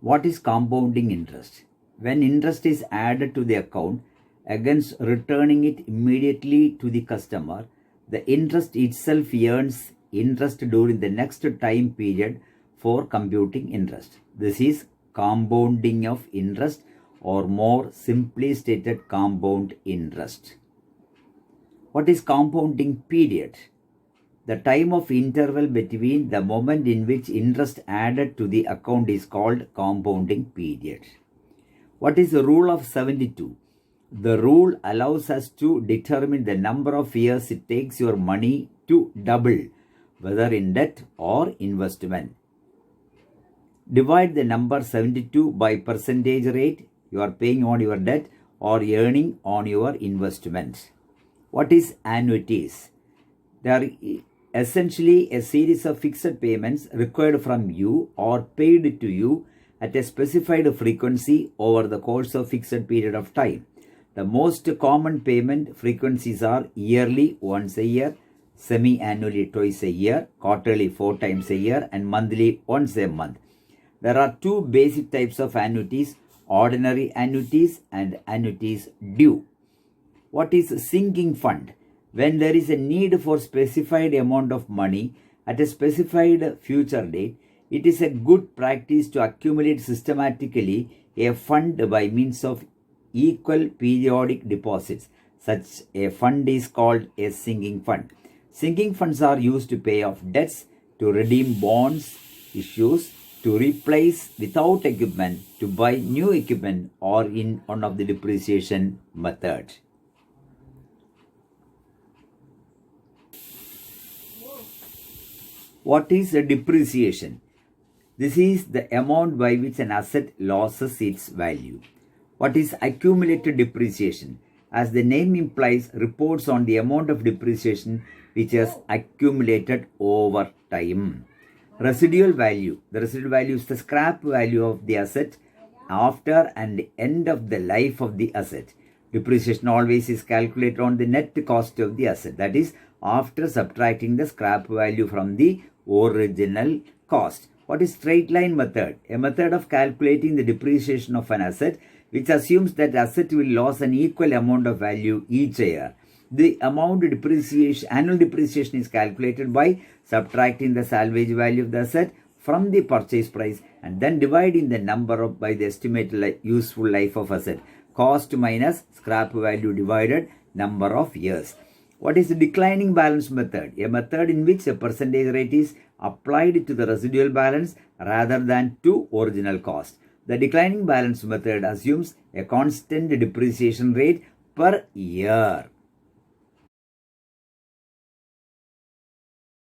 What is compounding interest? When interest is added to the account against returning it immediately to the customer, the interest itself earns interest during the next time period for computing interest. This is compounding of interest, or more simply stated, compound interest. What is compounding period? The time of interval between the moment in which interest added to the account is called compounding period. What is the rule of 72? The rule allows us to determine the number of years it takes your money to double, whether in debt or investment. Divide the number 72 by percentage rate you are paying on your debt or earning on your investment. What is annuities? They are essentially a series of fixed payments required from you or paid to you at a specified frequency over the course of fixed period of time. The most common payment frequencies are yearly once a year, semi-annually twice a year, quarterly 4 times a year, and monthly once a month. There are two basic types of annuities: ordinary annuities and annuities due. What is sinking fund? When there is a need for specified amount of money at a specified future date, it is a good practice to accumulate systematically a fund by means of equal periodic deposits. Such a fund is called a sinking fund. Sinking funds are used to pay off debts, to redeem bonds issues, to replace without equipment, to buy new equipment, or in one of the depreciation methods. What is a depreciation? This is the amount by which an asset loses its value. What is accumulated depreciation? As the name implies, reports on the amount of depreciation which has accumulated over time. Residual value. The residual value is the scrap value of the asset after and end of the life of the asset. Depreciation always is calculated on the net cost of the asset, that is, after subtracting the scrap value from the original cost. What is straight line method? A method of calculating the depreciation of an asset which assumes that asset will lose an equal amount of value each year. The amount of depreciation, annual depreciation, is calculated by subtracting the salvage value of the asset from the purchase price and then dividing the number by the estimated useful life of asset. Cost minus scrap value divided number of years. What is the declining balance method? A method in which a percentage rate is applied to the residual balance rather than to original cost. The declining balance method assumes a constant depreciation rate per year.